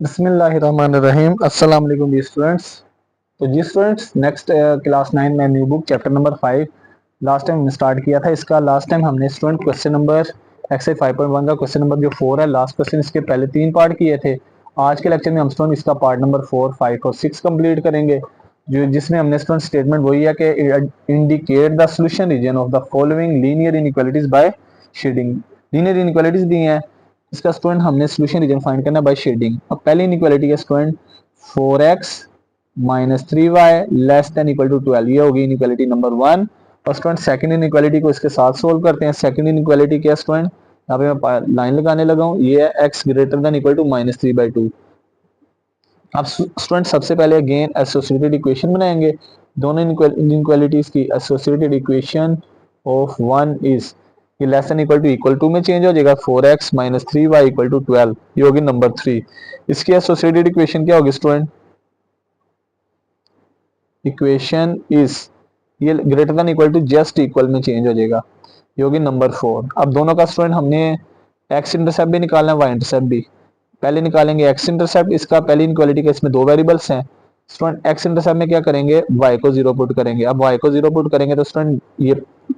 बिस्मिल्लाहिर्रहमानिर्रहीम। अस्सलाम वालेकुम जी स्टूडेंट्स। तो जी स्टूडेंट्स, नेक्स्ट क्लास 9 में new book chapter number 5 last time हमने स्टार्ट किया था। इसका लास्ट टाइम हमने स्टूडेंट क्वेश्चन नंबर एक्सरसाइज 5.1 का क्वेश्चन नंबर जो 4 है, लास्ट क्वेश्चन इसके पहले 3 पार्ट किए थे। आज के लेक्चर में हम स्टूडेंट इसका पार्ट नंबर 4, 5 और 6 कंप्लीट करेंगे, जो जिसमें हमने स्टूडेंट स्टेटमेंट वही है कि indicate the solution region of the following linear inequalities by shading. Linear inequalities दी हैं, इसका स्टूडेंट हमने सोल्यूशन रीजन फाइंड करना बाय शेडिंग। अब पहली इनइक्वालिटी है student 4x minus 3y less than equal to 12, ये होगी इनइक्वालिटी नंबर 1। और स्टूडेंट सेकंड इनइक्वालिटी को इसके साथ सोल्व करते हैं। सेकंड इनइक्वालिटी क्या स्टूडेंट, यहाँ पे मैं लाइन लगाने लगा हूँ, ये है x greater than equal to -3/2। अब स्टूडेंट सबसे पहले अगेन एसोसिएटेड इक्वेशन बनाएंगे। दोनों इनइक्वालिटीज की associated equation of one is, ये लेस देन इक्वल टू में चेंज हो जाएगा, 4x minus 3y equal to 12, ये होगी नंबर 3। इसकी एसोसिएटेड इक्वेशन क्या होगी स्टूडेंट, इक्वेशन इज, ये greater than equal to just equal में चेंज हो जाएगा, ये होगी नंबर 4। अब दोनों का स्टूडेंट हमने एक्स इंटरसेप्ट भी निकालना है, वाई इंटरसेप्ट भी। पहले निकालेंगे एक्स इंटरसेप्ट, इसका पहली इनक्वालिटी का इसमें दो वेरिएबल्स हैं। स्टूडेंट एक्स इंटरसेप्ट में क्या करेंगे, y को जीरो पुट करेंगे। अब y को जीरो पुट करेंगे तो स्टूडेंट ये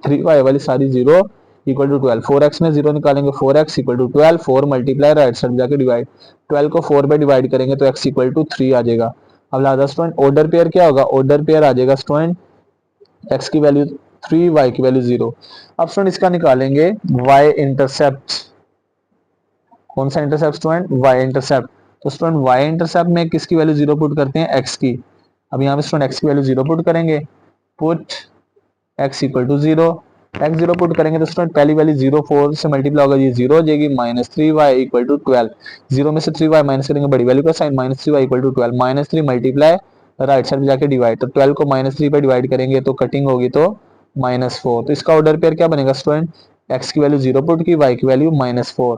3y वाली सारी जीरो इक्वल टू 12, 4x में जीरो निकालेंगे, 4x equal to 12, 4 multiply right side जाके डिवाइड, 12 को 4 पे डिवाइड करेंगे तो x इक्वल टू 3 आ जाएगा। अब लाजा स्टूडेंट ऑर्डर पेयर क्या होगा, ऑर्डर पेयर आ जाएगा स्टूडेंट x की वैल्यू 3, y की वैल्यू 0। अब स्टूडेंट इसका निकालेंगे y इंटरसेप्ट, कौन सा इंटरसेप्ट स्टूडेंट, y इंटरसेप्ट। तो स्टूडेंट y इंटरसेप्ट में किसकी वैल्यू जीरो पुट करते हैं, x की। अब यहाँ पे स्टूडेंट x की वैल्यू जीरो पुट करेंगे, put x equal to zero. x zero put करेंगे तो स्टूडेंट पहली वैल्यू जीरो 4 से मल्टीप्लाई होगा, ये जीरो हो जाएगी, -3y इक्वल टू 12। जीरो में से 3y माइनस करेंगे, बड़ी वैल्यू का sign, -3y equal to 12, -3 multiply right side में जाके डिवाइड, तो 12 को -3 पे डिवाइड करेंगे तो कटिंग होगी तो -4। तो इसका ऑर्डर पेयर क्या बनेगा स्टूडेंट, x की वैल्यू जीरो पुट की, y की वैल्यू -4।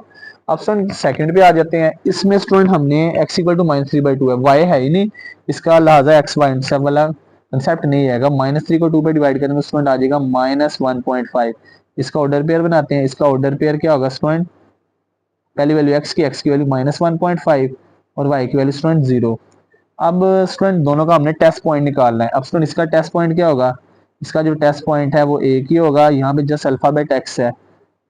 अब स्टूडेंट सेकंड पे आ जाते हैं। इसमें स्टूडेंट हमने x इक्वल टू -3/2 है, y है ही नहीं, इसका लिहाजा x y इंटरसेप्ट वाला कंसेप्ट नहीं आएगा। -3 को 2 पे डिवाइड करेंगे तो स्टूडेंट आ जाएगा -1.5। इसका ऑर्डर पेयर बनाते हैं। इसका ऑर्डर पेयर क्या होगा स्टूडेंट, पहली वैल्यू x की वैल्यू -1.5 और y की वैल्यू स्टूडेंट 0। अब स्टूडेंट दोनों का हमने टेस्ट पॉइंट निकालना है। अब स्टूडेंट इसका टेस्ट पॉइंट क्या होगा, इसका जो टेस्ट पॉइंट है वो एक ही होगा, यहाँ पे जस्ट अल्फाबेट x है,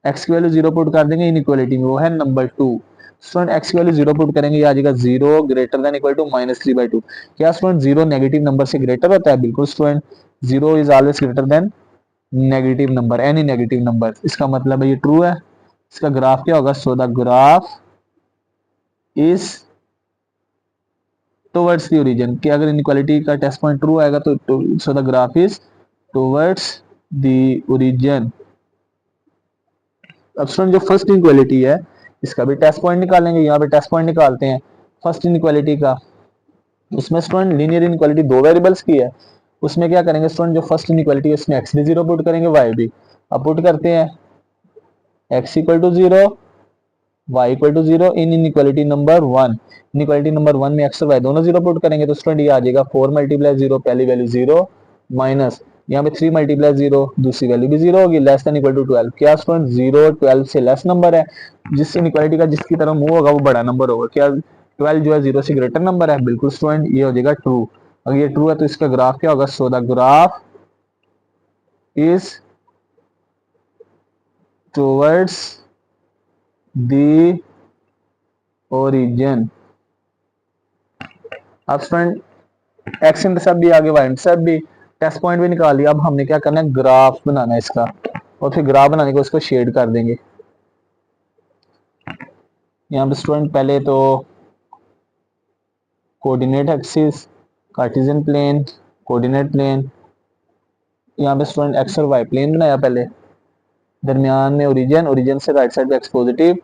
x की वैल्यू जीरो पुट कर देंगे इनइक्वालिटी में, वो है नंबर 2। स्टूडेंट x की वैल्यू जीरो पुट करेंगे, ये आ जाएगा 0 ग्रेटर देन इक्वल टू -3/2। क्या स्टूडेंट जीरो नेगेटिव नंबर से ग्रेटर होता है, बिल्कुल student, zero is always greater than negative number, any negative number. इसका मतलब है ये ट्रू है। इसका ग्राफ क्या होगा, सो the graph is towards the origin, कि अगर इनइक्वालिटी का टेस्ट पॉइंट ट्रू आएगा तो सो the graph is towards the origin. अब स्टूडेंट जो फर्स्ट इनइक्वालिटी है, इसका भी टेस्ट पॉइंट निकालेंगे। यहाँ पे टेस्ट पॉइंट निकालते हैं फर्स्ट इनइक्वालिटी का। उसमें स्टूडेंट लीनियर इनइक्वालिटी दो वेरिएबल्स की है। उसमें क्या करेंगे स्टूडेंट, जो फर्स्ट इनइक्वालिटी है उसमें x भी जीरो पुट करेंगे, y भी। अब पुट करते हैं x equal to zero, y equal to zero in inequality number 1। Inequality number 1 में x और y दोनों जीरो पुट करेंगे तो स्टूडेंट ये आ जाएगा 4 मल्टीप्लाई जीरो, पहली वैल्यू जीरो, माइनस यहाँ पे 3 मल्टीप्लाई जीरो, दूसरी वैल्यू भी जीरो होगी, लेस देन इक्वल टू 12। क्या स्टूडेंट, 0 12 से लेस नंबर है, जिस इनइक्वालिटी का जिसकी तरफ मूव होगा वो बड़ा नंबर होगा। क्या 12 जो है 0 से ग्रेटर नंबर है, बिल्कुल स्टूडेंट, ये हो जाएगा ट्रू। अगर ये ट्रू है तो इसका ग्राफ क्या होगा, सो the graph is towards the origin. अब स्टूडेंट एक्स इंटरसेप्ट भी आगे, वाई इंटरसेप्ट भी, टेस्ट पॉइंट भी निकाल लिया। अब हमने क्या करना है, ग्राफ बनाना है इसका, और फिर ग्राफ बनाने को इसको शेड कर देंगे। यहाँ पे स्टूडेंट पहले तो coordinate axis, Cartesian plane, coordinate plane, यहाँ पे स्टूडेंट एक्स और वाई प्लेन बनाया पहले, दरमियान में ओरिजिन, ओरिजिन से राइट साइड पे एक्स पॉजिटिव,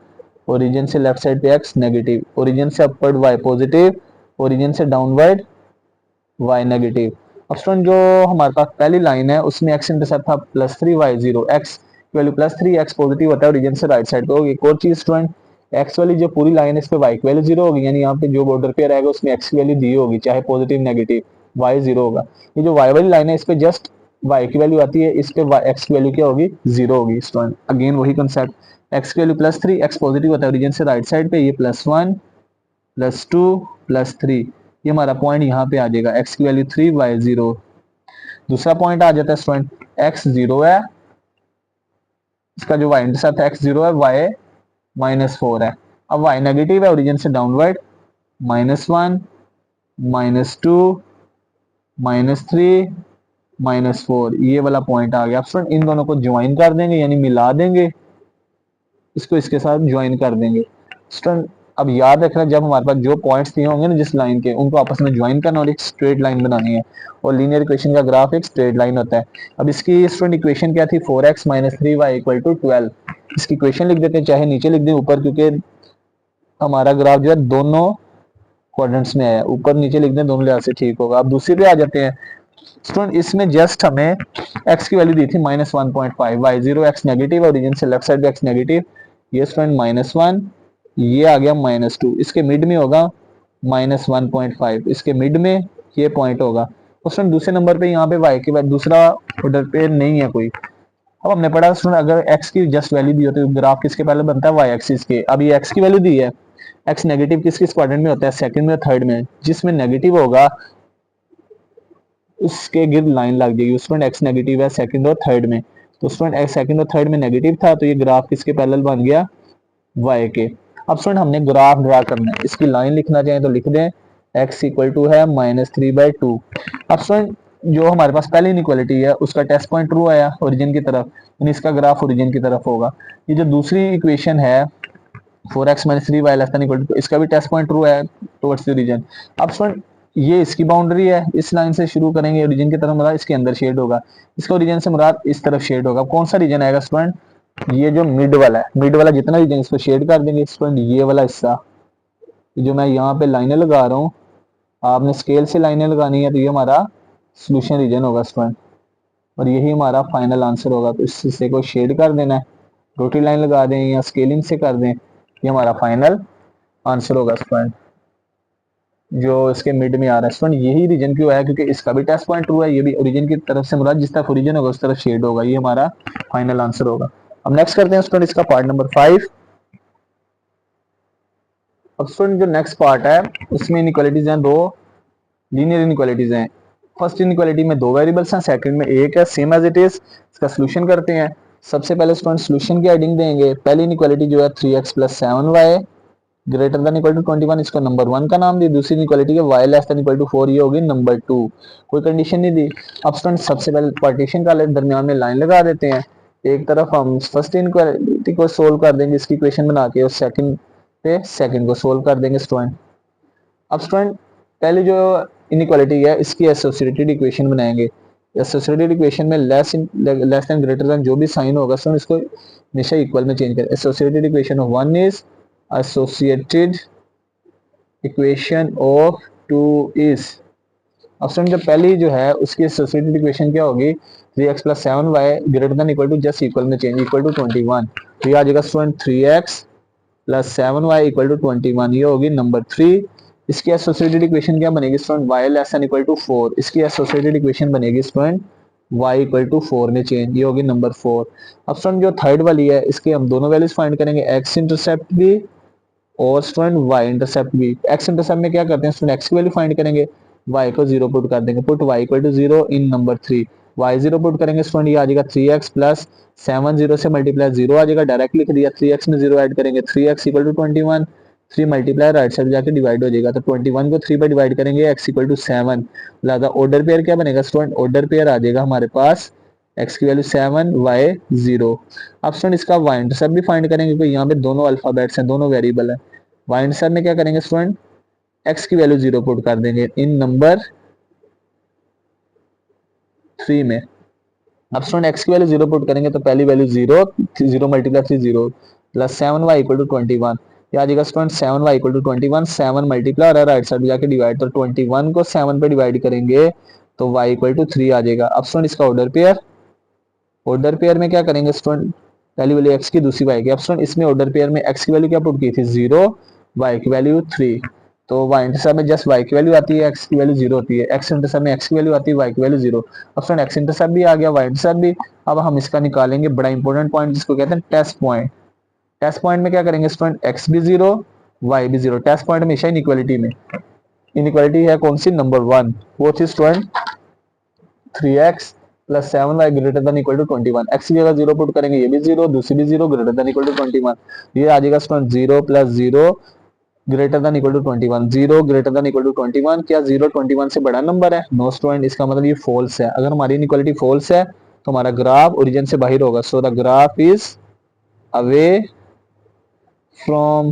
ओरिजिन से लेफ्ट साइड पे एक्स नेगेटिव, ओरिजिन से अपवर्ड वाई पॉजिटिव, ओरिजिन से डाउनवर्ड वाई नेगेटिव। अब स्टूडेंट जो हमारे पास पहली लाइन है उसमें एक्स इंटरसेप्ट था +3y0, x value +3, x positive होता है ओरिजिन से राइट साइड पे होगी। एक और चीज स्टूडेंट, एक्स वाली जो पूरी लाइन है इस पे वाई की वैल्यू जीरो होगी, यानी यहाँ पे जो बॉर्डर पे रहेगा उसमें एक्स की वैल्यू दी होगी, चाहे पॉजिटिव नेगेटिव, वाई जीरो होगा। ये जो वाई वाली लाइन है इस पे जस्ट वाई की वैल्यू आती है, इस पे एक्स की वैल्यू क्या होगी, जीरो होगी। स्टूडेंट अगेन वही कंसेप्ट, एक्स की वैल्यू +3, एक्स पॉजिटिव होता है ओरिजिन से राइट साइड पे, ये +1 प्लस 2 प्लस 3, ये हमारा पॉइंट यहाँ पे आ जाएगा, x की वैल्यू 3 y 0। दूसरा पॉइंट आ जाता है स्टूडेंट, x 0 है, इसका जो y इंटरसेप्ट है x 0 है, y -4 है। अब y नेगेटिव है ओरिजिन से डाउनवर्ड, -1 -2 -3 -4, ये वाला पॉइंट आ गया। स्टूडेंट इन दोनों को ज्वाइन कर देंगे, यानी मिला देंगे, इसको इसके साथ ज्वाइन कर देंगे। स्टूडेंट अब याद रखना, जब हमारे पास जो पॉइंट्स दिए होंगे ना जिस लाइन के, उनको आपस में ज्वाइन करना और एक स्ट्रेट लाइन बनानी है, और लीनियर इक्वेशन का ग्राफ एक स्ट्रेट लाइन होता है। अब इसकी स्टूडेंट इक्वेशन क्या थी, 4x - 3y = 12। इसकी इक्वेशन लिख देते हैं, चाहे नीचे लिख दें ऊपर, क्योंकि हमारा ग्राफ जो है दोनों क्वाड्रेंट्स में है, ऊपर नीचे लिख दें दोनों लिहाज से ठीक होगा। अब दूसरी पे आ जाते हैं स्टूडेंट, इसमें जस्ट हमें x की वैल्यू दी थी -1.5, y0 x नेगेटिव, ओरिजिन से लेफ्ट साइड पे x नेगेटिव, ये स्टूडेंट -1, ये आ गया -2, इसके मिड में होगा -1.5, इसके मिड में ये पॉइंट होगा। तो स्टूडेंट दूसरे नंबर पे यहाँ पे y के बाद दूसरा ऑर्डर पे नहीं है कोई। अब हमने पढ़ा स्टूडेंट, अगर x की जस्ट वैल्यू दी होती है, ग्राफ किसके पहले बनता है, y एक्सिस के। अब ये x की वैल्यू दी है, x नेगेटिव किस क्वाड्रेंट में होता है, सेकंड में, थर्ड में, जिसमें नेगेटिव होगा उसके गिर्द लाइन लग जाएगी। स्टूडेंट x नेगेटिव है सेकंड और थर्ड में, तो स्टूडेंट x सेकंड और थर्ड में नेगेटिव था, तो ये ग्राफ किसके पैरेलल बन गया, y के। अब स्टूडेंट हमने ग्राफ ड्रा करना है, इसकी लाइन लिखना चाहें तो लिख दें, x इक्वल है -3/2। अब स्टूडेंट जो हमारे पास पहली इनइक्वालिटी है उसका टेस्ट पॉइंट ट्रू आया ओरिजिन की तरफ, यानी इसका ग्राफ ओरिजिन की तरफ होगा। ये जो दूसरी इक्वेशन है 4x - 3y ≤ इसका भी टेस्ट पॉइंट ट्रू है टुवर्ड्स द ओरिजिन। अब स्टूडेंट ये इसकी बाउंड्री है, इस लाइन से शुरू करेंगे, ओरिजिन की तरफ मुराद इसके अंदर शेड होगा, इसका ओरिजिन से मुराद इस तरफ शेड होगा। कौन सा रीजन आएगा स्टूडेंट, ये जो मिड वाला है, मिड वाला जितना रीजन, इसको शेड कर देंगे स्टूडेंट, ये वाला हिस्सा जो मैं यहाँ पे लाइनें लगा रहा हूँ, आपने स्केल से लाइनें लगानी है, तो ये हमारा सोल्यूशन रीजन होगा स्टूडेंट, और यही हमारा फाइनल आंसर होगा। तो इस हिस्से को शेड कर देना है, डॉटी लाइन लगा दें या स्केलिंग से कर दें, ये हमारा फाइनल आंसर होगा स्टूडेंट, जो इसके मिड में आ रहा है। स्टूडेंट यही रीजन क्यों है, क्योंकि इसका भी टेस्ट पॉइंट ट्रू है, ये भी ओरिजिन की तरफ से मुराद जिस तरफ ओरिजिन होगा उस तरफ शेड होगा, ये हमारा फाइनल आंसर होगा। अब नेक्स्ट करते हैं स्टूडेंट इसका पार्ट नंबर 5। अब स्टूडेंट जो नेक्स्ट पार्ट है उसमें इनइक्वालिटीज हैं, दो लीनियर इनइक्वालिटीज हैं। फर्स्ट इनइक्वालिटी में दो वेरिएबल्स हैं, सेकंड में एक है, सेम एज इट इज। इसका सोल्यूशन करते हैं। सबसे पहले स्टूडेंट सोल्यूशन की हेडिंग देंगे। पहली इनइक्वालिटी जो है 3x + 7y > 21, इसको नंबर 1 का नाम दी। दूसरी इनइक्वालिटी है y <= 4, ये होगी नंबर 2, कोई कंडीशन नहीं दी। अब स्टूडेंट सबसे पहले पार्टीशन का दरमियान में लाइन लगा देते हैं। एक तरफ हम फर्स्ट इनइक्वालिटी को सोल्व कर देंगे इसकी इक्वेशन बना के, और सेकंड पे सेकंड को सोल्व कर देंगे स्टूडेंट। अब स्टूडेंट पहले जो इनइक्वालिटी है इसकी एसोसिएटेड इक्वेशन बनाएंगे। एसोसिएटेड इक्वेशन में लेस देन ग्रेटर देन जो भी साइन होगा स्टूडेंट इसको हमेशा इक्वल में चेंज करें। Associated equation of 1 is associated equation of 2 is। अब स्टूडेंट जो पहली जो है उसकी एसोसिएटेड इक्वेशन क्या होगी, 3x + 7y > जस्ट इक्वल में चेंज = 21, तो ये आ जाएगा स्टूडेंट 3x + 7y = 21, ये होगी नंबर 3। इसकी एसोसिएटेड इक्वेशन क्या बनेगी स्टूडेंट, y <= 4, इसकी एसोसिएटेड इक्वेशन बनेगी स्टूडेंट y = 4 में चेंज, ये होगी नंबर 4। अब स्टूडेंट जो थर्ड वाली है इसके हम दोनों वैल्यूज फाइंड करेंगे, x इंटरसेप्ट भी और स्टूडेंट y इंटरसेप्ट भी। x इंटरसेप्ट में क्या करते हैं स्टूडेंट, x की वैल्यू फाइंड करेंगे, y को 0 पुट कर देंगे, put y = 0 in number 3, y 0 put करेंगे स्टूडेंट, ये आ जाएगा 3x + 7, 0 से मल्टीप्लाई 0 आ जाएगा, डायरेक्ट लिख दिया। 3x में 0 ऐड करेंगे, 3x = 21, 3 मल्टीप्लाई राइट साइड जाके डिवाइड हो जाएगा, तो 21 को 3 पर डिवाइड करेंगे, x = 7, लिहाजा ऑर्डर पेयर क्या बनेगा स्टूडेंट, ऑर्डर पेयर आ जाएगा हमारे पास x की वैल्यू 7, y 0। अब स्टूडेंट इसका y इंटरसेप्ट भी फाइंड करेंगे, क्योंकि यहाँ पे दोनों अल्फाबेट्स हैं, दोनों वेरिएबल है। y इंटरसेप्ट में क्या करेंगे स्टूडेंट, x की वैल्यू 0 पुट कर देंगे इन नंबर 3 में। अब स्टूडेंट x की वैल्यू 0 पुट करेंगे तो पहली वैल्यू 0, 0 × 3 0, प्लस 7y = 21, ये आ जाएगा स्टूडेंट 7y = 21, 7 मल्टीप्लाई और राइट साइड जाके डिवाइड, तो 21 को 7 पे डिवाइड करेंगे तो y = 3 आ जाएगा। अब स्टूडेंट इसका ऑर्डर पेयर में क्या करेंगे स्टूडेंट, पहली वैल्यू x की, दूसरी y की। अब स्टूडेंट इसमें ऑर्डर पेयर में x की वैल्यू क्या पुट की थी 0, y की वैल्यू 3, तो y इंटरसेप्ट में जस्ट y की वैल्यू आती है, x की वैल्यू 0 होती है, x इंटरसेप्ट में x की वैल्यू आती है, y की वैल्यू 0। अब स्टूडेंट x इंटरसेप्ट भी आ गया, y इंटरसेप्ट भी। अब हम इसका निकालेंगे बड़ा इंपॉर्टेंट पॉइंट जिसको कहते हैं टेस्ट पॉइंट। टेस्ट पॉइंट में क्या करेंगे स्टूडेंट, x भी 0, वाई भी 0। टेस्ट पॉइंट हमेशा इनइक्वालिटी में, इनइक्वालिटी है कौन सी, नंबर 1, वो थी student 3x plus 7y greater than equal to 21। x की जगह 0 पुट करेंगे, ये भी 0, दूसरी भी 0, ग्रेटर देन इक्वल टू 21। ये आ जाएगा student 0 plus 0 greater than equal to 21। 0 greater than equal to 21, क्या 0 21 से बड़ा नंबर है? नो स्टूडेंट, इसका मतलब ये फॉल्स है। अगर हमारी इनइक्वालिटी फॉल्स है तो हमारा ग्राफ ओरिजिन से बाहर होगा। सो the graph is away from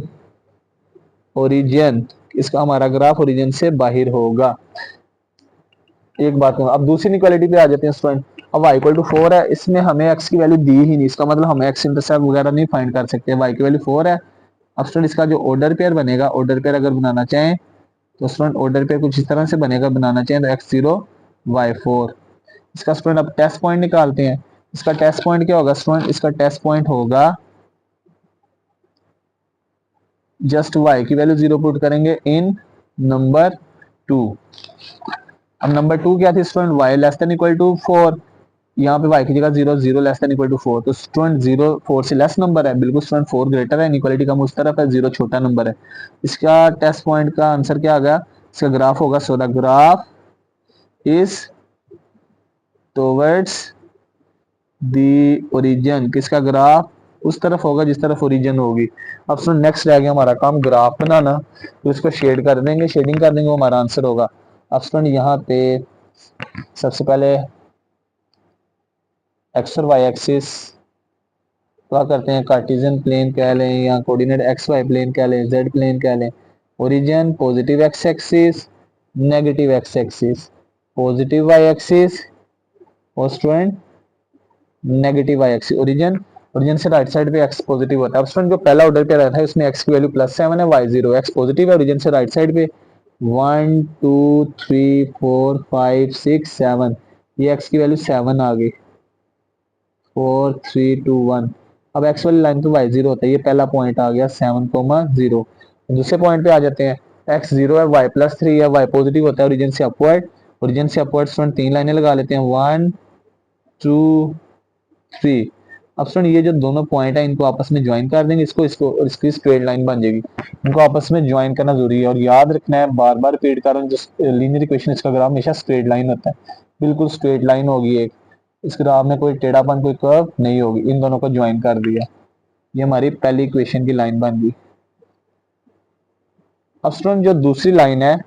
origin, इसका हमारा ग्राफ ओरिजिन से बाहर होगा। एक बात है, अब दूसरी इनइक्वालिटी पे आ जाते हैं स्टूडेंट। अब y इक्वल टू 4 है, इसमें हमें x की वैल्यू दी ही नहीं, इसका मतलब हम x इंटरसेप्ट वगैरह नहीं फाइंड कर सकते। y की वैल्यू 4 है। अब स्टूडेंट इसका जो ऑर्डर पेयर बनेगा, ऑर्डर पेयर अगर बनाना चाहें तो स्टूडेंट ऑर्डर पेयर कुछ इस तरह से बनेगा, बनाना चाहें तो x0 y4। इसका स्टूडेंट अब टेस्ट पॉइंट निकालते हैं। इसका टेस्ट पॉइंट क्या होगा स्टूडेंट? इसका टेस्ट पॉइंट होगा जस्ट y की वैल्यू 0 पुट करेंगे इन नंबर 2। अब नंबर 2 क्या थी student? y less than equal to 4। यहाँ पे y की जगह 0, 0 लेस देन इक्वल टू 4। तो स्टूडेंट 0 4 से लेस नंबर है, बिल्कुल स्टूडेंट 4 ग्रेटर है, इनइक्वालिटी का उस तरफ है, 0 छोटा नंबर है। इसका टेस्ट पॉइंट का आंसर क्या आ गया? इसका ग्राफ होगा, सो the graph is towards the origin. किसका ग्राफ? उस तरफ होगा जिस तरफ ओरिजिन होगी। अब सुन, नेक्स्ट रह गया हमारा काम ग्राफ बनाना, तो इसको शेड कर देंगे, शेडिंग कर देंगे, वो हमारा आंसर होगा। अब स्टूडेंट यहाँ पे सबसे पहले एक्स और वाई एक्सिस क्या करते हैं, कार्टेशियन प्लेन कह लें या कोऑर्डिनेट एक्स वाई प्लेन कह लें, जेड प्लेन कह लें। Origin positive X axis, negative X axis, positive Y axis और student negative Y axis. Origin, origin से राइट साइड पे एक्स पॉजिटिव होता है। अब स्टूडेंट जो पहला ऑर्डर पे रहता है उसमें एक्स की वैल्यू +7 है, वाई 0, एक्स पॉजिटिव है, ओरिजिन से राइट साइड पे 1 2 3 4 5 6 7, ये एक्स की वैल्यू 7 आ गई, 4 3 2 1। अब एक्स वाली लाइन पे वाई 0 होता है, ये पहला पॉइंट आ गया 7,0। दूसरे पॉइंट पे आ जाते हैं, एक्स 0 है, वाई +3 है, वाई पॉजिटिव होता है, ओरिजिन से अपवर्ड, ओरिजिन से अपवर्ड स्टूडेंट 3 लाइनें लगा लेते हैं, 1 2 3। अब स्टूडेंट ये जो दोनों पॉइंट है इनको आपस में ज्वाइन कर देंगे, इसको इसको और इसकी स्ट्रेट लाइन बन जाएगी। इनको आपस में ज्वाइन करना जरूरी है और याद रखना है, बार बार रिपीट कर रहा हूँ, जो लीनियर इक्वेशन इसका ग्राफ हमेशा स्ट्रेट लाइन होता है, बिल्कुल स्ट्रेट लाइन होगी एक। इस ग्राफ में कोई टेढ़ापन, कोई कर्व नहीं होगी। इन दोनों को ज्वाइन कर दिया, ये हमारी पहली इक्वेशन की लाइन बन गई। अब स्टूडेंट जो दूसरी लाइन है,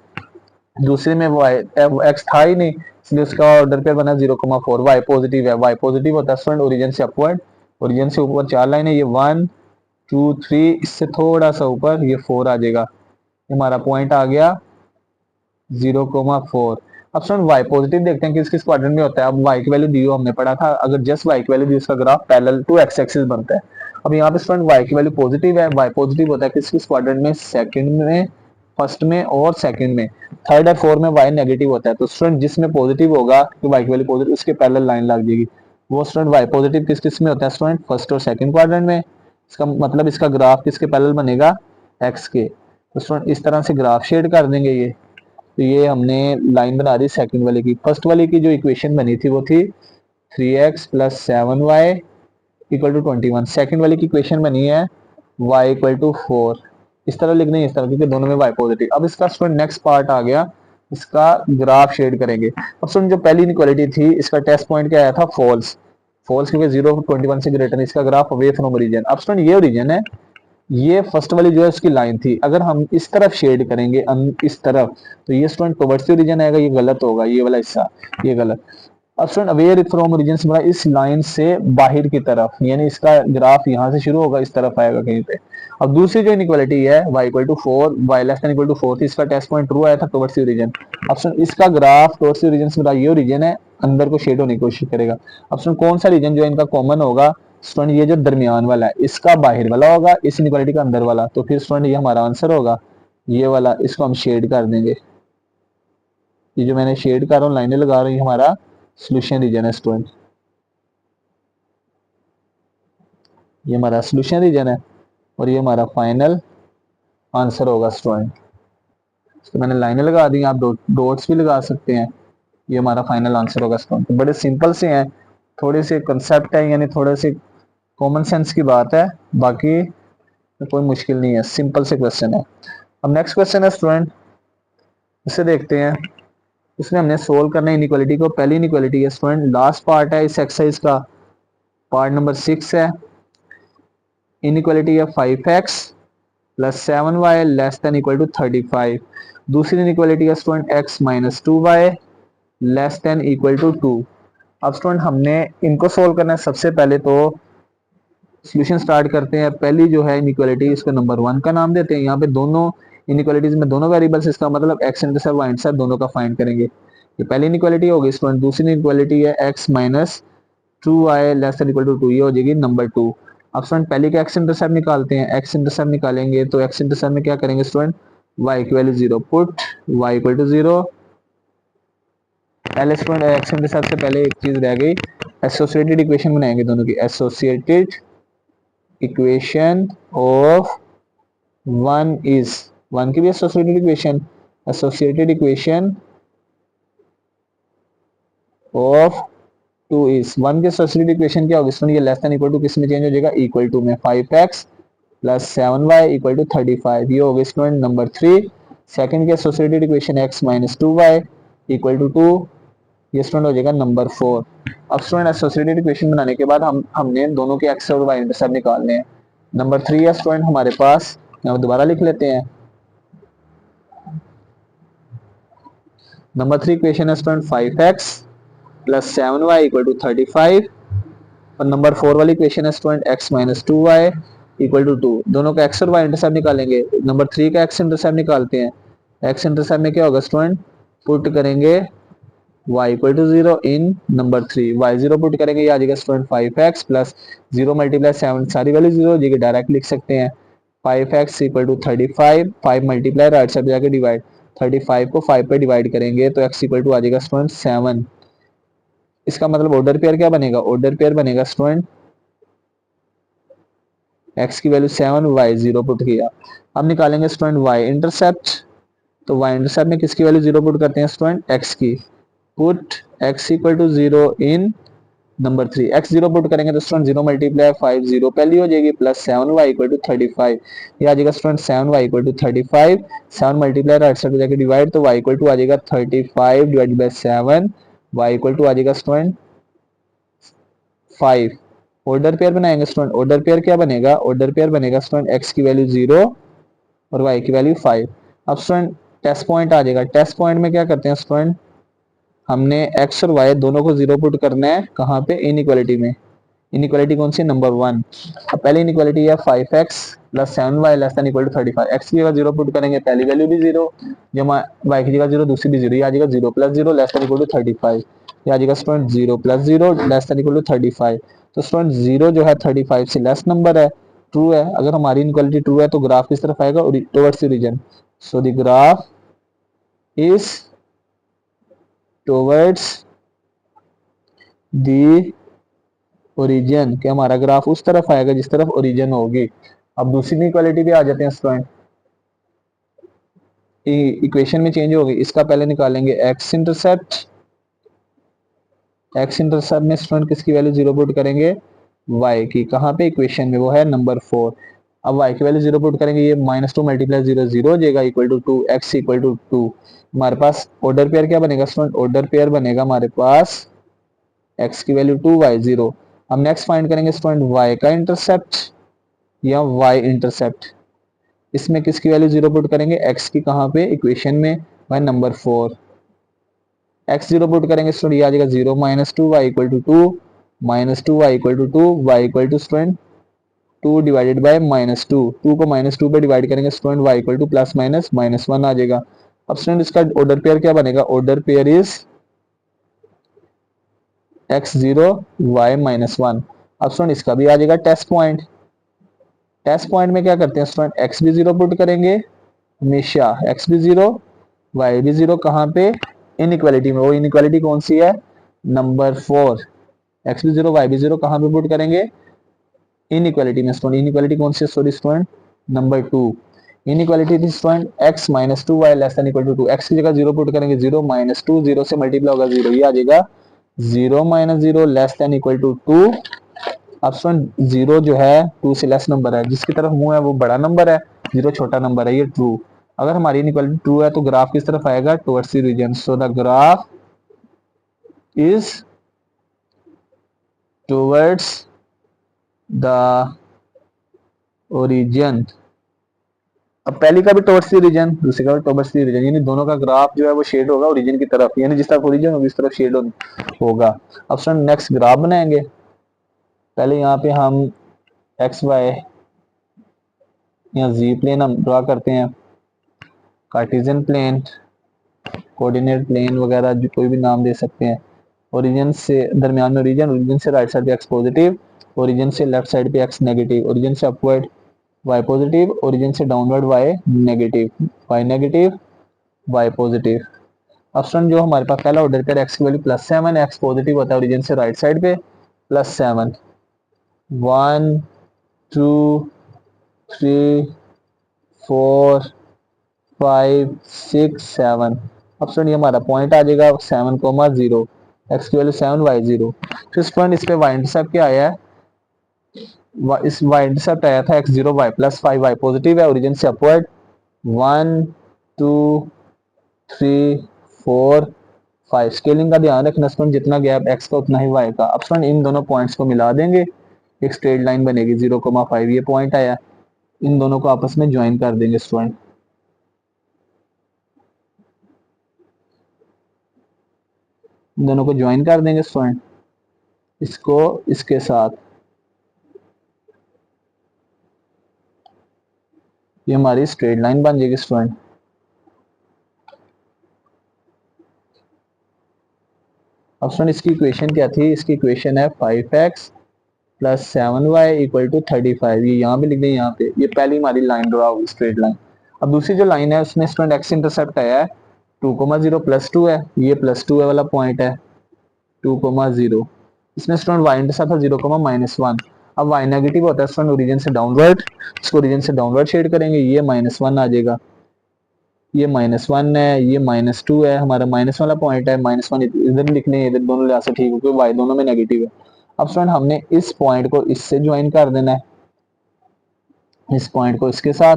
दूसरे में वाई एक्स था ही नहीं, इसलिए उसका ऑर्डर पे बना 0,4। वाई पॉजिटिव है, वाई पॉजिटिव होता है स्टूडेंट ओरिजिन से अपवर्ड, ओरिजिन से ऊपर 4 लाइन है, ये 1 2 3, इससे थोड़ा सा ऊपर ये 4 आ जाएगा, हमारा पॉइंट आ गया 0,4। अब स्टूडेंट वाई पॉजिटिव देखते हैं कि किस क्वाड्रेंट में होता है। अब वाई की वैल्यू दी हो, हमने पढ़ा था, अगर जस्ट वाई की वैल्यू दी उसका graph parallel to x axis बनता है। अब यहाँ पे स्टूडेंट वाई की वैल्यू पॉजिटिव है, वाई पॉजिटिव होता है किस क्वाड्रेंट में, सेकंड में, फर्स्ट में और सेकंड में। थर्ड और फोर्थ में वाई नेगेटिव होता है, तो स्टूडेंट जिसमें पॉजिटिव होगा कि वाई की वैल्यू पॉजिटिव, उसके पैरेलल लाइन लग जाएगी। वो स्टूडेंट वाई पॉजिटिव किस किस में होता है स्टूडेंट, फर्स्ट और सेकंड क्वाड्रेंट में। इसका मतलब इसका ग्राफ किसके पैरेलल बनेगा, एक्स के। तो स्टूडेंट इस तरह से ग्राफ शेड कर देंगे ये। तो ये हमने लाइन बना दी सेकंड वाले की। फर्स्ट वाले की जो इक्वेशन बनी थी वो थी 3x plus 7y equal to 21। Second वाले की इक्वेशन बनी है y इक्वल टू 4। इस तरह लिख देंगे, इस तरह, क्योंकि दोनों में y पॉजिटिव। अब इसका स्टूडेंट नेक्स्ट पार्ट आ गया, इसका ग्राफ शेड करेंगे। अब स्टूडेंट जो पहली इनइक्वालिटी थी इसका टेस्ट पॉइंट क्या आया था, फॉल्स, फॉल्स क्योंकि 0 21 से ग्रेटर, इसका ग्राफ अवे फ्रॉम ओरिजिन। अब स्टूडेंट ये ओरिजिन है, ये फर्स्ट वाली जो है उसकी लाइन थी, अगर हम इस तरफ शेड करेंगे इस तरफ, तो ये स्टूडेंट टुवर्ड्स द ओरिजिन आएगा, ये गलत होगा, ये वाला हिस्सा ये गलत। अब स्टूडेंट अवेयर फ्रॉम ओरिजिन से मतलब इस लाइन से बाहर की तरफ, यानी इसका ग्राफ यहाँ से शुरू होगा, इस तरफ आएगा कहीं पे। अब दूसरी जो इनइक्वालिटी है y equal to 4, y less than equal to 4 थी, इसका टेस्ट पॉइंट ट्रू आया था टुवर्ड्स द ओरिजिन। अब स्टूडेंट इसका ग्राफ टुवर्ड्स द ओरिजिन से मतलब ये ओरिजिन है, अंदर को शेड होने की कोशिश करेगा। अब स्टूडेंट कौन सा रीजन जो इनका कॉमन होगा, स्टूडेंट ये जो दरमियान वाला है इसका बाहर वाला होगा, इस इनइक्वालिटी का अंदर वाला, तो फिर स्टूडेंट ये हमारा आंसर होगा ये वाला। इसको हम शेड कर देंगे, ये जो मैंने शेड कर रहा हूँ, लाइनें लगा रही हूँ, हमारा सोल्यूशन रीजन है स्टूडेंट, ये हमारा सोल्यूशन रीजन है और ये हमारा फाइनल आंसर होगा स्टूडेंट। तो मैंने लाइनें लगा दी, आप डॉट्स भी लगा सकते हैं, ये हमारा फाइनल आंसर होगा स्टूडेंट। तो बड़े सिंपल से हैं, थोड़े से कंसेप्ट है, यानी थोड़े से कॉमन सेंस की बात है, बाकी तो कोई मुश्किल नहीं है, सिंपल से क्वेश्चन है। अब नेक्स्ट क्वेश्चन है स्टूडेंट, इसे देखते हैं। इसमें हमने सोल्व करना है इनइक्वालिटी को। पहली इनइक्वालिटी है स्टूडेंट, लास्ट पार्ट है इस एक्सरसाइज का, पार्ट नंबर 6 है। इनइक्वालिटी है 5x plus 7y less than equal to 35। दूसरी इनइक्वालिटी है student x minus 2y less than equal to 2। अब स्टूडेंट हमने इनको सोल्व करना है। सबसे पहले तो सॉल्यूशन स्टार्ट करते हैं। पहली जो है इनइक्वालिटी, इसको नंबर 1 का नाम देते हैं। यहाँ पे दोनों इनइक्वालिटीज में दोनों वेरिएबल्स, इसका मतलब x इंटरसेप्ट y इंटरसेप्ट दोनों का फाइंड करेंगे। ये पहली इनइक्वालिटी होगी स्टूडेंट। दूसरी इनइक्वालिटी है x minus 2y less than equal to 2, ये हो जाएगी नंबर 2। अब स्टूडेंट पहले के x इंटरसेप्ट निकालते हैं। x इंटरसेप्ट निकालेंगे तो x इंटरसेप्ट में क्या करेंगे स्टूडेंट, y की value 0, put y equal to 0। पहले स्टूडेंट x इंटरसेप्ट से पहले एक चीज रह गई, एसोसिएटेड इक्वेशन बनाएंगे दोनों की। एसोसिएटेड इक्वेशन ऑफ 1 इज, 1 की भी associated equation, associated equation of 2 is, 1 की एसोसिएटेड इक्वेशन क्या होगी स्टूडेंट, ये लेस देन इक्वल टू किस में चेंज हो जाएगा, इक्वल टू में। 5x plus 7y equal to 35, ये हो गई स्टूडेंट नंबर 3। सेकंड की associated equation x minus 2y equal to 2, ये स्टूडेंट हो जाएगा नंबर 4। अब स्टूडेंट एसोसिएटेड इक्वेशन बनाने के बाद हमने दोनों के x और y इंटरसेप्ट निकालने हैं। नंबर 3 है स्टूडेंट हमारे पास, यहाँ दोबारा लिख लेते हैं। नंबर 3 इक्वेशन है student 5x plus 7y equal to 35, और नंबर 4 वाली इक्वेशन है student x minus 2y equal to 2। दोनों का x और y इंटरसेप्ट निकालेंगे। नंबर 3 का x इंटरसेप्ट निकालते हैं। x इंटरसेप्ट में क्या होगा स्टूडेंट, पुट करेंगे y equal to 0 in number 3, y 0 put करेंगे, ये आ जाएगा स्टूडेंट 5x प्लस 0 मल्टीप्लाई 7, सारी वैल्यू 0 हो जाएगी, डायरेक्ट लिख सकते हैं। 5x equal to 35, 5 multiply right side जाके डिवाइड, 35 को 5 पे डिवाइड करेंगे तो x इक्वल टू आ जाएगा स्टूडेंट 7। इसका मतलब ऑर्डर पेयर क्या बनेगा, ऑर्डर पेयर बनेगा स्टूडेंट x की वैल्यू 7, y 0 पुट किया। अब निकालेंगे स्टूडेंट y इंटरसेप्ट, तो y इंटरसेप्ट में किसकी वैल्यू 0 पुट करते हैं स्टूडेंट, x की। Put x equal to 0 in number 3, x 0 put करेंगे तो स्टूडेंट 0 मल्टीप्लाई 5 0 पहली हो जाएगी, प्लस 7y इक्वल टू 35, ये आ जाएगा student 7y equal to 35। 7 multiply right side जाके डिवाइड, तो y इक्वल टू आ जाएगा 35 divided by 7, y equal to आ जाएगा स्टूडेंट 5। ऑर्डर पेयर बनाएंगे स्टूडेंट, ऑर्डर पेयर क्या बनेगा, ऑर्डर पेयर बनेगा स्टूडेंट x की वैल्यू 0 और y की वैल्यू 5। अब स्टूडेंट टेस्ट पॉइंट आ जाएगा। टेस्ट पॉइंट में क्या करते हैं स्टूडेंट, हमने x और y दोनों को 0 पुट करना है, कहाँ पे, इनइक्वालिटी में। इनइक्वालिटी कौन सी, नंबर 1। अब पहली इनइक्वालिटी है 5x plus 7y less than equal to 35, x की जगह 0 पुट करेंगे, पहली वैल्यू भी 0, जमा y की जगह 0 दूसरी भी 0, ये आ जाएगा 0 plus 0 less than equal to 35, ये आ जाएगा student 0 plus 0 less than equal to 35। तो स्टूडेंट 0 जो है 35 से लेस नंबर है, ट्रू है। अगर हमारी इनइक्वालिटी ट्रू है तो ग्राफ किस तरफ आएगा, towards origin. So the graph is towards the origin, कि हमारा ग्राफ उस तरफ आएगा जिस तरफ ओरिजिन होगी। अब दूसरी इनइक्वालिटी भी आ जाते हैं स्टूडेंट, इक्वेशन में चेंज होगी। इसका पहले निकालेंगे x इंटरसेप्ट, x इंटरसेप्ट में स्टूडेंट किसकी वैल्यू 0 पुट करेंगे, y की, कहाँ पे, इक्वेशन में, वो है नंबर 4। अब y की वैल्यू 0 पुट करेंगे, ये -2 मल्टीप्लाई 0 0 हो जाएगा equal to 2, x equal to 2। हमारे पास ऑर्डर पेयर क्या बनेगा स्टूडेंट, ऑर्डर पेयर बनेगा हमारे पास x की वैल्यू 2 y 0। हम नेक्स्ट फाइंड करेंगे स्टूडेंट y का इंटरसेप्ट या y इंटरसेप्ट, इसमें किसकी वैल्यू 0 पुट करेंगे, x की, कहाँ पे, इक्वेशन में, वह नंबर 4। x 0 पुट करेंगे स्टूडेंट, ये आ जाएगा 0 minus 2 y equal to 2, minus 2 y equal to 2, y equal to student 2 divided by -2, 2 को -2 पे डिवाइड करेंगे student, y equal to plus minus -1 आ जाएगा। अब स्टूडेंट इसका ऑर्डर पेयर क्या बनेगा, order pair is x0 y -1। अब स्टूडेंट इसका भी आ जाएगा टेस्ट पॉइंट। टेस्ट पॉइंट में क्या करते हैं स्टूडेंट, x भी 0 पुट करेंगे हमेशा, x भी 0 y भी 0, कहाँ पे, इनइक्वालिटी में। वो इनइक्वालिटी कौन सी है, नंबर 4। x भी 0 y भी 0, कहाँ पे पुट करेंगे, इनइक्वालिटी में स्टूडेंट। इनइक्वालिटी कौन सी है, सॉरी स्टूडेंट, नंबर 2। इनइक्वालिटी थी student x minus 2y less than equal to 2, x की जगह 0 पुट करेंगे, 0 माइनस 2, 0 से मल्टीप्लाई होगा 0, ये आ जाएगा 0 minus 0 less than equal to 2। अब स्टूडेंट 0 जो है 2 से लेस नंबर है, जिसकी तरफ मुंह है वो बड़ा नंबर है, 0 छोटा नंबर है, ये ट्रू। अगर हमारी इनइक्वालिटी ट्रू है तो ग्राफ किस तरफ आएगा, towards the region. So the graph is towards the origin. अब पहली का भी टुवर्ड्स द रीजन, दूसरी का भी टुवर्ड्स द रीजन, यानी दोनों का ग्राफ जो है वो शेड होगा ओरिजिन की तरफ, यानी जिस तरफ ओरिजिन होगी उस तरफ शेड होगा। अब स्टूडेंट नेक्स्ट ग्राफ बनाएंगे। पहले यहाँ पे हम एक्स वाई या जी प्लेन हम ड्रा करते हैं, कार्टेशियन प्लेन, कोऑर्डिनेट प्लेन वगैरह जो कोई भी नाम दे सकते हैं। ओरिजिन से दरमियान में ओरिजिन, ओरिजिन से राइट साइड पे एक्स पॉजिटिव, ओरिजिन से लेफ्ट साइड पे एक्स नेगेटिव, ओरिजिन से अपवर्ड वाई पॉजिटिव, ओरिजिन से downward y negative, y negative y positive. अब स्टूडेंट जो हमारे पास पहला ऑर्डर का एक्स की वैल्यू +7, एक्स पॉजिटिव होता है ओरिजिन से राइट साइड पे, +7, 1 2 3 4 5 6 7। अब स्टूडेंट ये हमारा पॉइंट आ जाएगा 7,0, एक्स की वैल्यू 7 वाई 0। फिर स्टूडेंट इस पे वाई इंटरसेप्ट क्या आया है, इस वाई इंटरसेप्ट आया था x0 y +5, वाई पॉजिटिव है ओरिजिन से अपवर्ड, 1 2 3 4 5। स्केलिंग का ध्यान रखना स्टूडेंट, जितना गैप x का उतना ही y का। अब स्टूडेंट इन दोनों पॉइंट्स को मिला देंगे, एक स्ट्रेट लाइन बनेगी 0,5, ये पॉइंट आया, इन दोनों को आपस में ज्वाइन कर देंगे स्टूडेंट। इन दोनों को ज्वाइन कर देंगे स्टूडेंट, इसको इसके साथ, ये हमारी स्ट्रेट लाइन बन जाएगी स्टूडेंट। अब स्टूडेंट इसकी इक्वेशन क्या थी, इसकी इक्वेशन है 5x + 7y = 35। ये यहाँ पे लिख दें, यहाँ पे ये पहली हमारी लाइन ड्रा होगी स्ट्रेट लाइन। अब दूसरी जो लाइन है उसमें स्टूडेंट एक्स इंटरसेप्ट आया है 2,0 +2 है, ये +2 है वाला पॉइंट है 2,0। इसमें स्टूडेंट वाई इंटरसेप्ट है 0,-1। अब वाई नेगेटिव होता है स्टूडेंट ओरिजिन से डाउनवर्ड, इसको ओरिजिन से डाउनवर्ड शेड करेंगे, ये -1 आ जाएगा, ये -1 है, ये -2 है, हमारा माइनस वाला पॉइंट है, -1 इधर लिखने हैं, इधर दोनों लिहाज से ठीक है क्योंकि वाई दोनों में नेगेटिव है। अब स्टूडेंट हमने इस पॉइंट को इससे ज्वाइन कर देना है, इस पॉइंट को इसके साथ,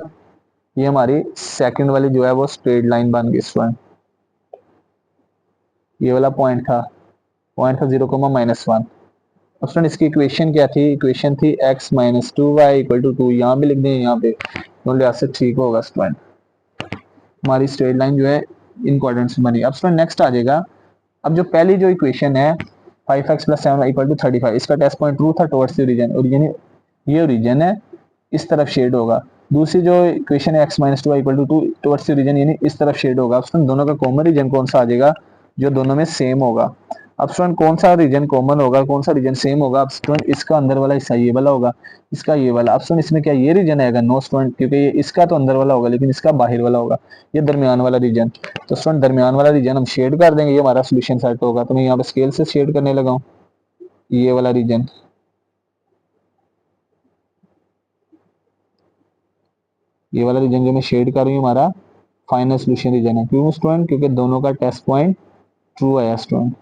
ये हमारी सेकंड वाली जो है वो स्ट्रेट लाइन बन गई स्टूडेंट। ये वाला पॉइंट था 0,-1। अब स्टूडेंट इसकी इक्वेशन क्या थी, इक्वेशन थी x - 2y = 2, यहाँ भी लिख दें, यहाँ पे दोनों लिहाज से ठीक होगा स्टूडेंट। हमारी स्ट्रेट लाइन जो है इन क्वाड्रेंट्स में बनी। अब स्टूडेंट नेक्स्ट आ जाएगा, अब जो पहली जो इक्वेशन है 5x + 7y = 35, इसका टेस्ट पॉइंट ट्रू था टुवर्ड्स द ओरिजिन, ओरिजिन ये ओरिजिन है, इस तरफ शेड होगा। दूसरी जो इक्वेशन है x - 2y = 2 towards the origin, यानी इस तरफ शेड होगा। अब स्टूडेंट दोनों का कॉमन रीजन कौन सा आ जाएगा, जो दोनों में सेम होगा। अब स्टूडेंट कौन सा रीजन कॉमन होगा, कौन सा रीजन सेम होगा, अब स्टूडेंट इसका अंदर वाला हिस्सा ये वाला होगा, इसका ये वाला। अब स्टूडेंट इसमें क्या ये रीजन आएगा, नो स्टूडेंट, क्योंकि ये इसका तो अंदर वाला होगा लेकिन इसका बाहर वाला होगा, ये दरमियान वाला रीजन। तो स्टूडेंट दरमियान वाला रीजन हम शेड कर देंगे, ये हमारा सोल्यूशन सेट होगा। तो मैं यहाँ पे स्केल से शेड करने लगा हूँ, ये वाला रीजन, ये वाला रीजन जो मैं शेड कर रही हूँ हमारा फाइनल सोल्यूशन रीजन है। क्यों स्टूडेंट, क्योंकि दोनों का टेस्ट पॉइंट ट्रू आया स्टूडेंट।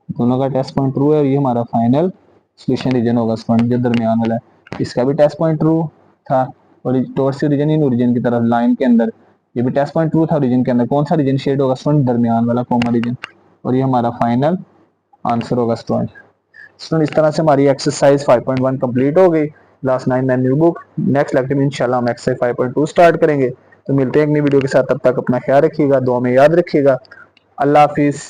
दोनों का टेस्ट पॉइंट ट्रू है और ये हमारा फाइनल सोल्यूशन रीजन होगा स्टूडेंट, जो दरमियान वाला है। इसका भी टेस्ट पॉइंट ट्रू था और टुवर्ड्स रीजन इन ओरिजिन की तरफ लाइन के अंदर, ये भी टेस्ट पॉइंट ट्रू था ओरिजिन के अंदर। कौन सा रीजन शेड होगा स्टूडेंट, दरमियान वाला कॉमन रीजन, और ये हमारा फाइनल आंसर होगा स्टूडेंट। स्टूडेंट इस तरह से हमारी एक्सरसाइज 5.1 कंप्लीट हो गई, क्लास 9 में न्यू बुक। नेक्स्ट लेक्चर में इंशाल्लाह हम एक्सरसाइज 5.2 स्टार्ट करेंगे। तो मिलते हैं एक नई वीडियो के साथ, तब तक अपना ख्याल रखिएगा, दुआ में याद रखिएगा। अल्लाह हाफिज़।